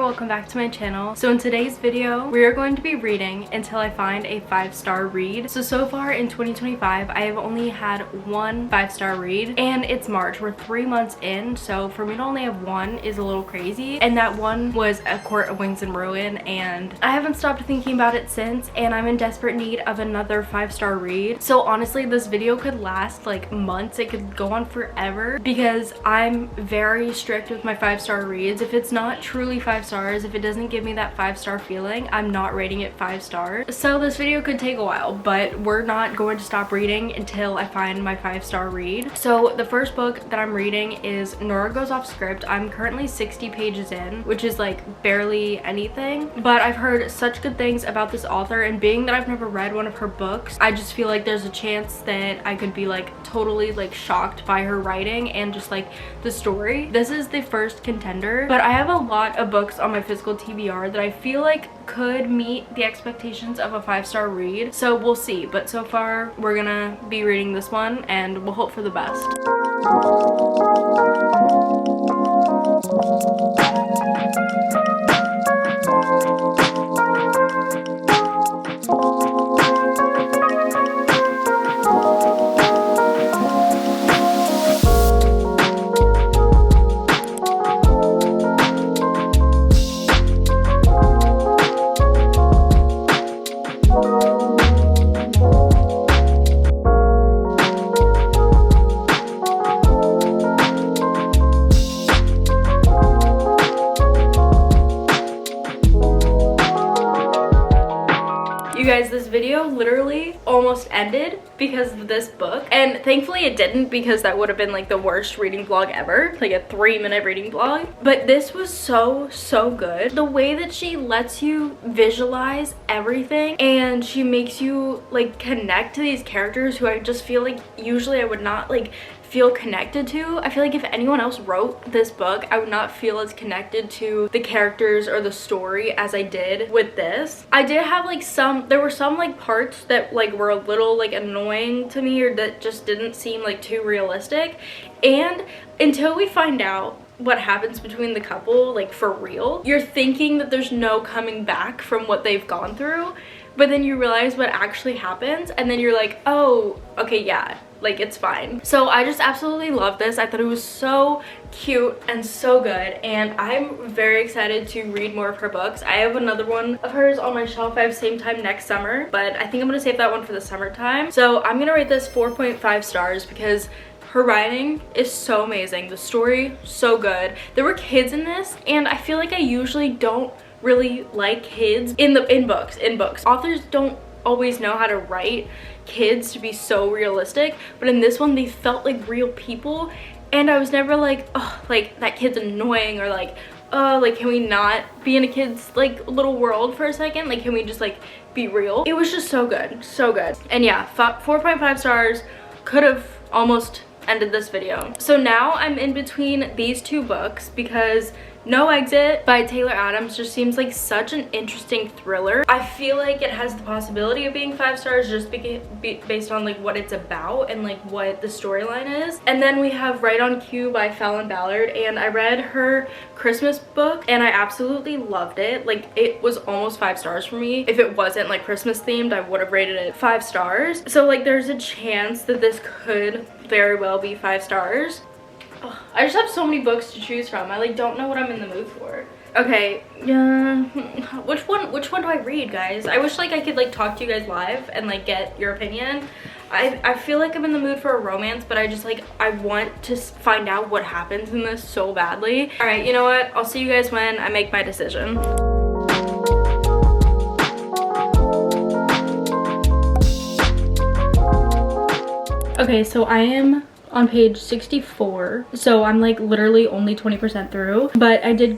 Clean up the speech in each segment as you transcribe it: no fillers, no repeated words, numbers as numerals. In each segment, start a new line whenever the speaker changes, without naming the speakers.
welcome back to my channel. So in today's video, we are going to be reading until I find a 5-star read. So far in 2025, I have only had one 5-star read, and it's March. We're 3 months in, so for me to only have one is a little crazy, and that one was A Court of Wings and Ruin, and I haven't stopped thinking about it since, and I'm in desperate need of another 5-star read. So honestly, this video could last like months. It could go on forever because I'm very strict with my 5-star reads. If it's not truly 5 stars, if it doesn't give me that 5-star feeling, I'm not rating it 5 stars. So this video could take a while, but we're not going to stop reading until I find my 5-star read. So the first book that I'm reading is Nora Goes Off Script. I'm currently 60 pages in, which is like barely anything, but I've heard such good things about this author, and being that I've never read one of her books, I just feel like there's a chance that I could be like totally like shocked by her writing and just like the story. This is the first contender, but I have a lot of books on my physical TBR that I feel like could meet the expectations of a 5-star read, so we'll see. But so far we're gonna be reading this one and we'll hope for the best. You guys, this video literally almost ended because of this book, and thankfully it didn't, because that would have been like the worst reading vlog ever, like a 3-minute reading vlog. But this was so good. The way that she lets you visualize everything, and she makes you like connect to these characters who I just feel like usually I would not like feel connected to. I feel like if anyone else wrote this book, I would not feel as connected to the characters or the story as I did with this. I did have like there were some like parts that like were a little like annoying to me, or that just didn't seem like too realistic, and until we find out what happens between the couple, like for real, you're thinking that there's no coming back from what they've gone through, but then you realize what actually happens, and then you're like, oh, okay, yeah, like it's fine. So I just absolutely love this. I thought it was so cute and so good, and I'm very excited to read more of her books. I have another one of hers on my shelf. I have Same Time Next Summer, but I think I'm gonna save that one for the summertime. So I'm gonna rate this 4.5 stars because her writing is so amazing. The story, so good. There were kids in this, and I feel like I usually don't really like kids in books. Authors don't always know how to write kids to be so realistic, but in this one they felt like real people, and I was never like, oh, like that kid's annoying, or like, oh, like can we not be in a kid's like little world for a second, like can we just like be real? It was just so good, so good. And yeah, 4.5 stars. Could have almost ended this video. So now I'm in between these two books because No Exit by Taylor Adams just seems like such an interesting thriller. I feel like it has the possibility of being 5 stars just based on like what it's about and like what the storyline is. And then we have Right on Cue by Fallon Ballard, and I read her Christmas book and I absolutely loved it. Like it was almost 5 stars for me. If it wasn't like Christmas themed, I would have rated it 5 stars. So like there's a chance that this could very well be 5 stars. Oh, I just have so many books to choose from. I like don't know what I'm in the mood for. Okay, yeah, which one do I read, guys? I wish like I could like talk to you guys live and like get your opinion. I feel like I'm in the mood for a romance, but I just like I want to find out what happens in this so badly. All right, you know what? I'll see you guys when I make my decision. Okay, so I am on page 64, so I'm like literally only 20% through, but I did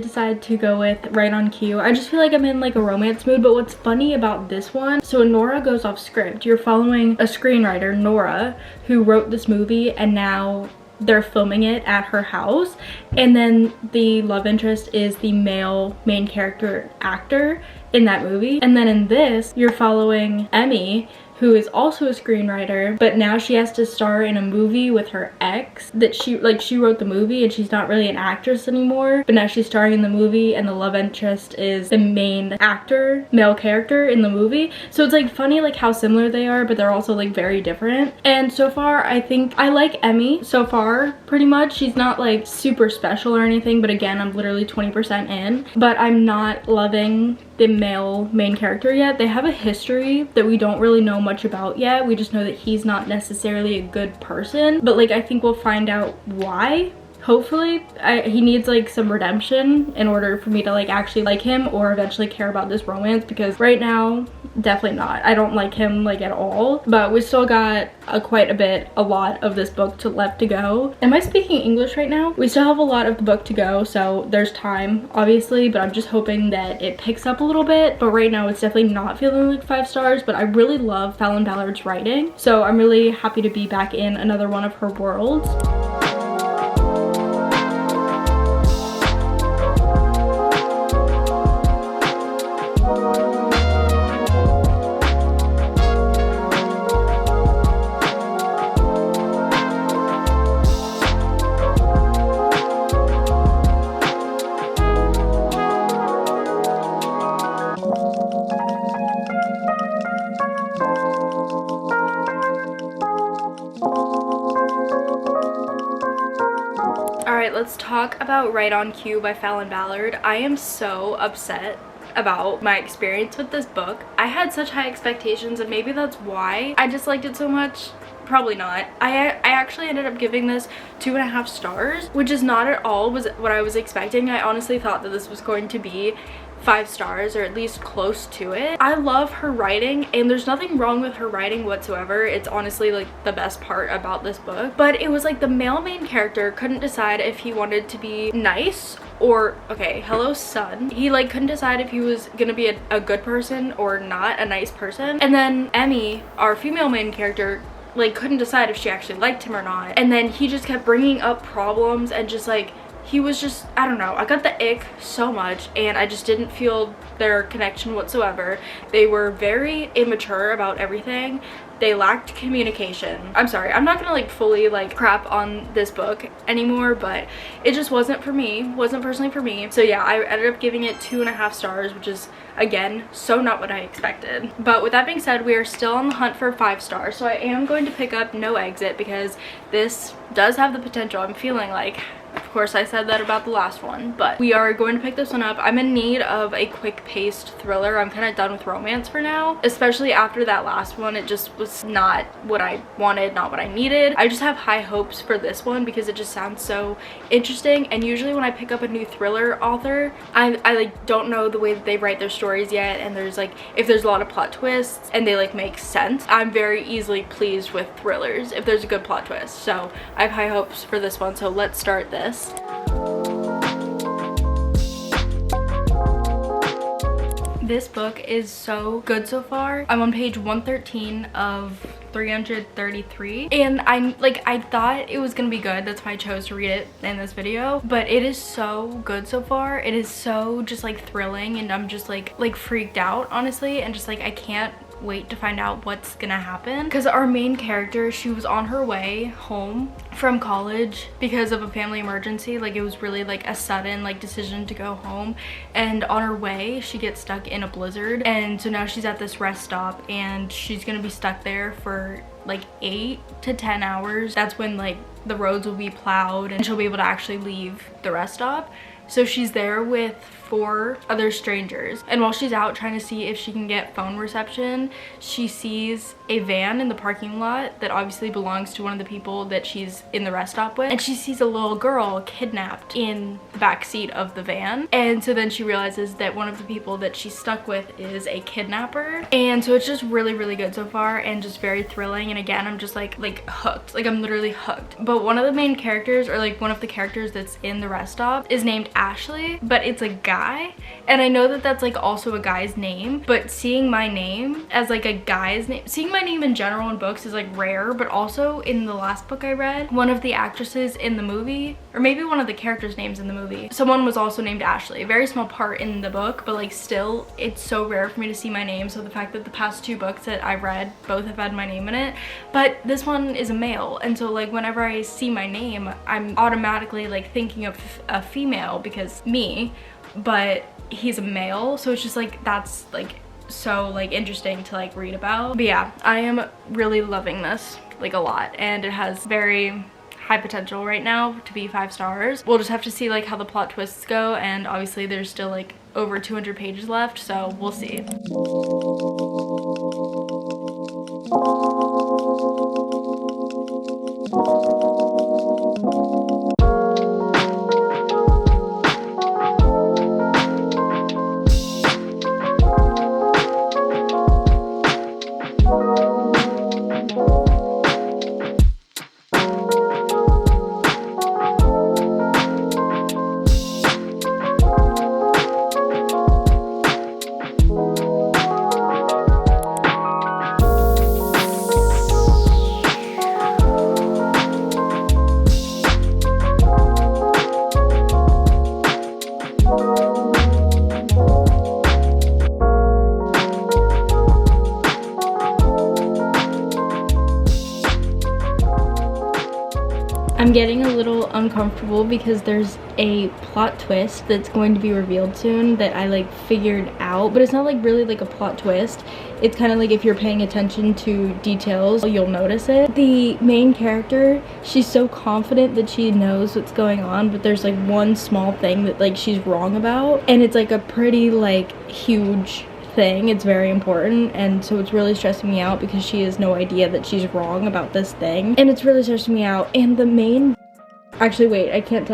decide to go with Right on Cue. I just feel like I'm in like a romance mood. But what's funny about this one, so Nora Goes Off Script, you're following a screenwriter, Nora, who wrote this movie, and now they're filming it at her house, and then the love interest is the male main character actor in that movie. And then in this, you're following Emmy, who is also a screenwriter, but now she has to star in a movie with her ex that she wrote the movie and she's not really an actress anymore, but now she's starring in the movie and the love interest is the main actor, male character in the movie. So it's like funny like how similar they are, but they're also like very different. And so far I think I like Emmy so far pretty much. She's not like super special or anything, but again, I'm literally 20% in, but I'm not loving the male main character yet. They have a history that we don't really know much about yet. We just know that he's not necessarily a good person, but like I think we'll find out why. Hopefully. He needs like some redemption in order for me to like actually like him or eventually care about this romance, because right now definitely not. I don't like him like at all, but we still got quite a lot of this book left to go. Am I speaking English right now? We still have a lot of the book to go, so there's time obviously, but I'm just hoping that it picks up a little bit. But right now it's definitely not feeling like 5 stars, but I really love Fallon Ballard's writing, so I'm really happy to be back in another one of her worlds. Alright, let's talk about Right on Cue by Fallon Ballard. I am so upset about my experience with this book. I had such high expectations and maybe that's why I disliked it so much. Probably not. I actually ended up giving this 2.5 stars, which is not at all what I was expecting. I honestly thought that this was going to be 5 stars or at least close to it. I love her writing and there's nothing wrong with her writing whatsoever. It's honestly like the best part about this book, but it was like the male main character couldn't decide if he wanted to be nice or, okay, hello son. He like couldn't decide if he was gonna be a good person or not a nice person. And then Emmy, our female main character, like couldn't decide if she actually liked him or not. And then he just kept bringing up problems and just like, he was just, I don't know, I got the ick so much and I just didn't feel their connection whatsoever. They were very immature about everything. They lacked communication. I'm sorry, I'm not gonna like fully like crap on this book anymore, but it just wasn't for me, wasn't personally for me. So yeah, I ended up giving it 2.5 stars, which is again so not what I expected. But with that being said, we are still on the hunt for 5 stars, so I am going to pick up No Exit because this does have the potential. I'm feeling like, of course I said that about the last one, but we are going to pick this one up. I'm in need of a quick-paced thriller. I'm kind of done with romance for now, especially after that last one. It just was not what I wanted, not what I needed. I just have high hopes for this one because it just sounds so interesting, and usually when I pick up a new thriller author, I like don't know the way that they write their stories yet, and there's like, if there's a lot of plot twists and they like make sense, I'm very easily pleased with thrillers if there's a good plot twist. So I have high hopes for this one, so let's start this. This book is so good so far. I'm on page 113 of 333 and I thought it was gonna be good. That's why I chose to read it in this video, but it is so good so far. It is so just like thrilling, and I'm just like freaked out honestly, and just like I can't wait to find out what's gonna happen, because our main character, she was on her way home from college because of a family emergency. Like it was really like a sudden like decision to go home, and on her way she gets stuck in a blizzard, and so now she's at this rest stop and she's gonna be stuck there for like 8 to 10 hours. That's when like the roads will be plowed and she'll be able to actually leave the rest stop. So she's there with 4 other strangers, and while she's out trying to see if she can get phone reception, she sees a van in the parking lot that obviously belongs to one of the people that she's in the rest stop with, and she sees a little girl kidnapped in the back seat of the van. And so then she realizes that one of the people that she's stuck with is a kidnapper, and so it's just really good so far and just very thrilling. And again, I'm just like hooked, like I'm literally hooked. But one of the main characters, or like one of the characters that's in the rest stop, is named Ashley, but it's a guy. guy, and I know that that's like also a guy's name, but seeing my name as like a guy's name, seeing my name in general in books is like rare. But also in the last book I read, one of the actresses in the movie, or maybe one of the characters' names in the movie, someone was also named Ashley. A very small part in the book, but like still, it's so rare for me to see my name. So the fact that the past 2 books that I read both have had my name in it, but this one is a male, and so like whenever I see my name, I'm automatically like thinking of a female because me, but he's a male, so it's just like that's like so like interesting to like read about. But yeah, I am really loving this like a lot, and it has very high potential right now to be 5 stars. We'll just have to see like how the plot twists go, and obviously there's still like over 200 pages left, so we'll see. I'm getting a little uncomfortable because there's a plot twist that's going to be revealed soon that I like figured out, but it's not like really like a plot twist. It's kind of like if you're paying attention to details, you'll notice it. The main character, she's so confident that she knows what's going on, but there's like one small thing that like she's wrong about, and it's like a pretty like huge thing. It's very important, and so it's really stressing me out because she has no idea that she's wrong about this thing, and it's really stressing me out. And the main, actually wait, I can't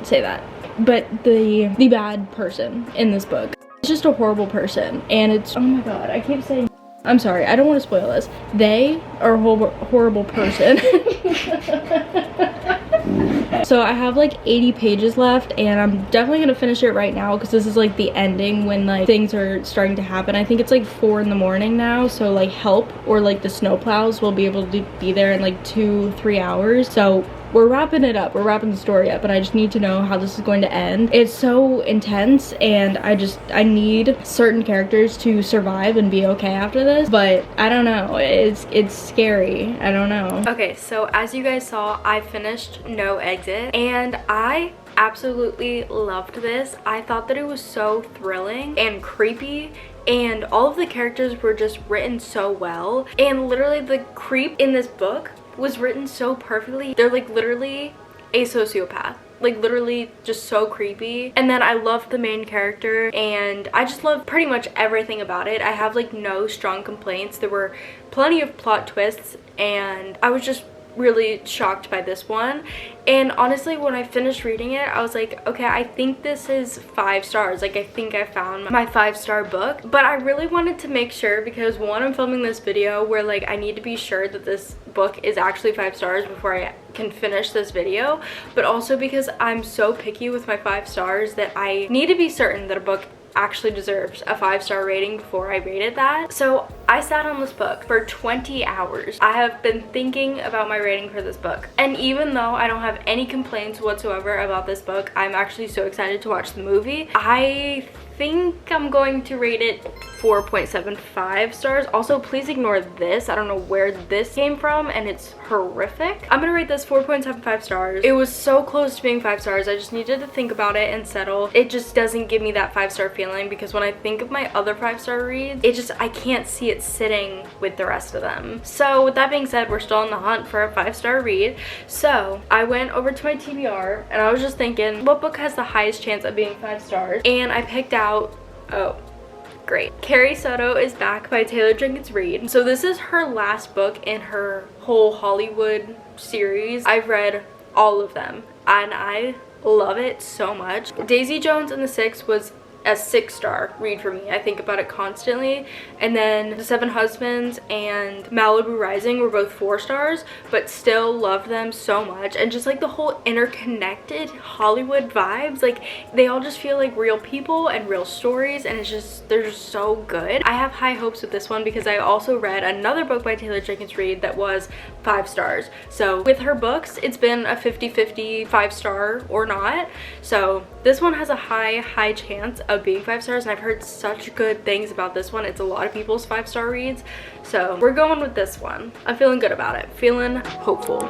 say that, but the bad person in this book is just a horrible person, and it's, oh my god, I keep saying, I'm sorry, I don't want to spoil this. They are a horrible person. So I have like 80 pages left, and I'm definitely gonna finish it right now because this is like the ending when like things are starting to happen. I think it's like 4 in the morning now, so like help or like the snowplows will be able to be there in like 2-3 hours. So we're wrapping it up, we're wrapping the story up, and I just need to know how this is going to end. It's so intense, and I need certain characters to survive and be okay after this, but I don't know, it's scary, I don't know. Okay, so as you guys saw, I finished No Exit, and I absolutely loved this. I thought that it was so thrilling and creepy, and all of the characters were just written so well, and literally the creep in this book was written so perfectly. They're like literally a sociopath, like literally just so creepy. And then I loved the main character, and I just love pretty much everything about it. I have like no strong complaints. There were plenty of plot twists, and I was just really shocked by this one. And honestly, when I finished reading it, I was like, okay, I think this is 5 stars. Like, I think I found my 5-star book. But I really wanted to make sure, because one, I'm filming this video where like I need to be sure that this book is actually 5 stars before I can finish this video, but also because I'm so picky with my 5 stars that I need to be certain that a book actually deserves a 5-star rating before I rated that. So I sat on this book for 20 hours. I have been thinking about my rating for this book, and even though I don't have any complaints whatsoever about this book, I'm actually so excited to watch the movie. I think I'm going to rate it 4.75 stars. Also, please ignore this. I don't know where this came from, and it's horrific. I'm gonna rate this 4.75 stars. It was so close to being 5 stars. I just needed to think about it and settle. It just doesn't give me that 5-star feeling, because when I think of my other 5-star reads, I can't see it sitting with the rest of them. So with that being said, we're still on the hunt for a 5-star read. So I went over to my TBR, and I was just thinking, what book has the highest chance of being 5 stars? And I picked out, oh, great, Carrie Soto is Back by Taylor Jenkins Reid. So this is her last book in her whole Hollywood series. I've read all of them, and I love it so much. Daisy Jones and the Six was a 6-star read for me. I think about it constantly. And then The Seven Husbands and Malibu Rising were both 4 stars, but still loved them so much. And just like the whole interconnected Hollywood vibes, like they all just feel like real people and real stories, and it's just, they're just so good. I have high hopes with this one because I also read another book by Taylor Jenkins Reid that was 5 stars. So with her books, it's been a 50-50 5-star or not. So this one has a high chance of being 5 stars, and I've heard such good things about this one. It's a lot of people's 5-star reads. So we're going with this one. I'm feeling good about it, feeling hopeful.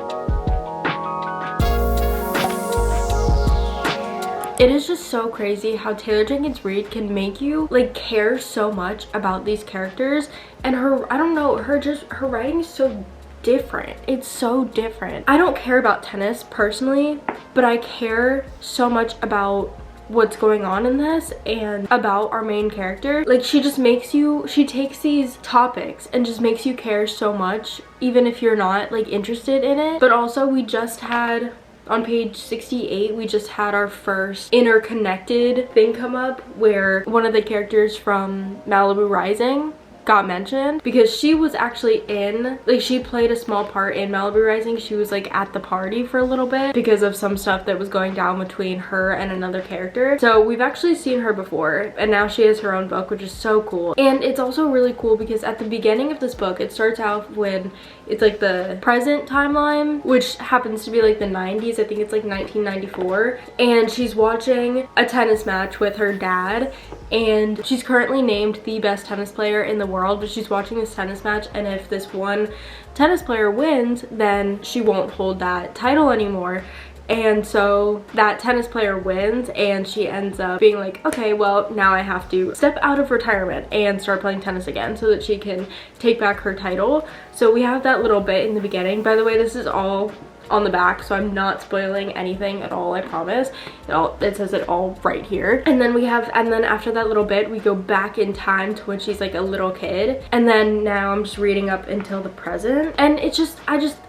It is just so crazy how Taylor Jenkins Reid can make you like care so much about these characters, and her, I don't know, her writing is so different. It's so different. I don't care about tennis personally, but I care so much about what's going on in this and about our main character. Like she just makes you, she takes these topics and just makes you care so much, even if you're not like interested in it. But also we just had, on page 68, we just had our first interconnected thing come up where one of the characters from Malibu Rising got mentioned because she was actually in, like she played a small part in Malibu Rising. She was like at the party for a little bit because of some stuff that was going down between her and another character. So we've actually seen her before, and now she has her own book, which is so cool. And it's also really cool because at the beginning of this book, it starts out when it's like the present timeline, which happens to be like the 90s. I think it's like 1994, and she's watching a tennis match with her dad, and she's currently named the best tennis player in the world, but she's watching this tennis match, and if this one tennis player wins, then she won't hold that title anymore. And so that tennis player wins, and she ends up being like, okay, well, now I have to step out of retirement and start playing tennis again so that she can take back her title. So we have that little bit in the beginning. By the way, this is all on the back, so I'm not spoiling anything at all, I promise. It says it all right here. And then we have, and then after that little bit, we go back in time to when she's like a little kid. And then now I'm just reading up until the present. And it's just,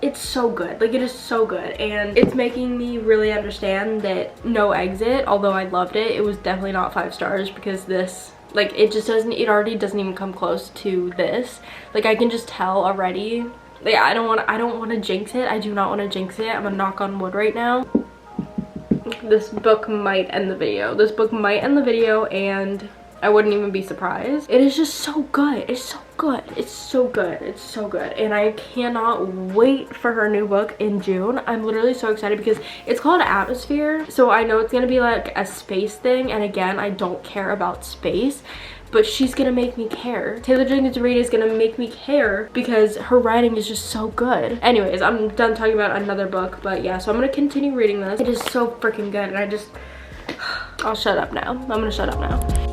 it's so good. Like it is so good. And it's making me really understand that No Exit, although I loved it, it was definitely not 5 stars because this, like it just doesn't, it already doesn't even come close to this. Like I can just tell already. Yeah, I don't want to jinx it. I do not want to jinx it. I'm gonna knock on wood right now. This book might end the video. This book might end the video, and I wouldn't even be surprised. It is just so good. It's so good. It's so good. It's so good. And I cannot wait for her new book in June. I'm literally so excited because it's called Atmosphere. So I know it's gonna be like a space thing. And again, I don't care about space, but she's gonna make me care. Taylor Jenkins Reid is gonna make me care because her writing is just so good. Anyways, I'm done talking about another book, but yeah, so I'm gonna continue reading this. It is so freaking good, and I just, I'll shut up now. I'm gonna shut up now.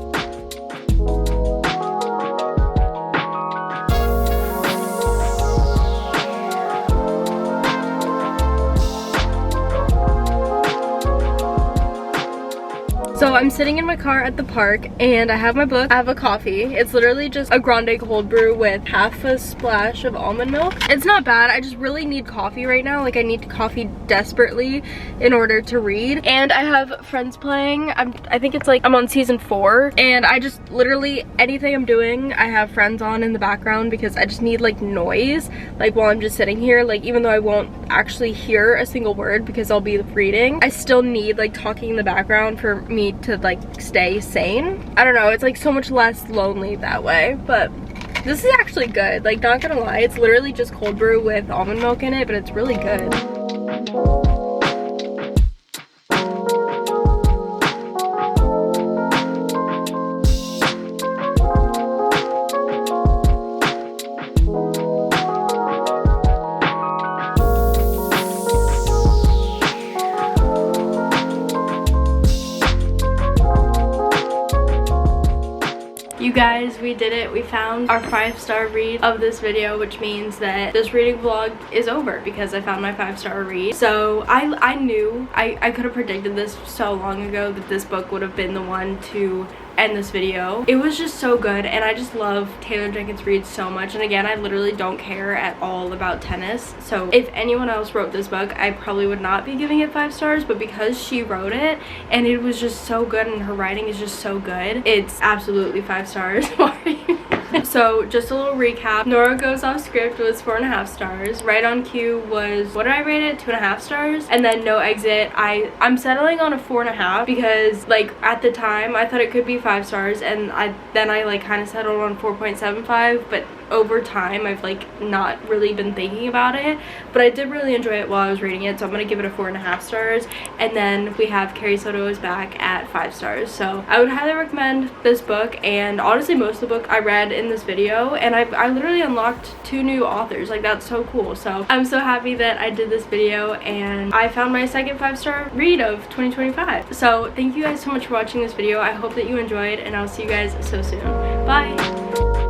So I'm sitting in my car at the park, and I have my book, I have a coffee. It's literally just a grande cold brew with half a splash of almond milk. It's not bad. I just really need coffee right now. Like I need coffee desperately in order to read. And I have friends playing. I think it's like I'm on season 4, and I just literally, anything I'm doing, I have friends on in the background because I just need like noise, like while I'm just sitting here. Like even though I won't actually hear a single word because I'll be reading, I still need like talking in the background for me to like stay sane. I don't know, it's like so much less lonely that way. But this is actually good, like not gonna lie. It's literally just cold brew with almond milk in it, but it's really good. You guys, we did it. We found our 5-star read of this video, which means that this reading vlog is over because I found my 5-star read. So I knew, I could have predicted this so long ago that this book would have been the one to end this video. It was just so good, and I just love Taylor Jenkins Reid so much. And again, I literally don't care at all about tennis, so if anyone else wrote this book, I probably would not be giving it 5 stars, but because she wrote it and it was just so good and her writing is just so good, it's absolutely 5 stars. So just a little recap. Nora Goes Off Script was 4.5 stars. Right on Cue was, what did I rate it? 2.5 stars. And then No Exit, I'm settling on a 4.5 because like at the time I thought it could be 5 stars, and then I like kind of settled on 4.75, but over time I've like not really been thinking about it, but I did really enjoy it while I was reading it, so I'm gonna give it a 4.5 stars. And then we have Carrie Soto Is Back at 5 stars. So I would highly recommend this book, and honestly most of the book I read in this video, and I literally unlocked 2 new authors. Like, that's so cool. So I'm so happy that I did this video and I found my second 5-star read of 2025. So thank you guys so much for watching this video. I hope that you enjoyed, and I'll see you guys so soon. Bye.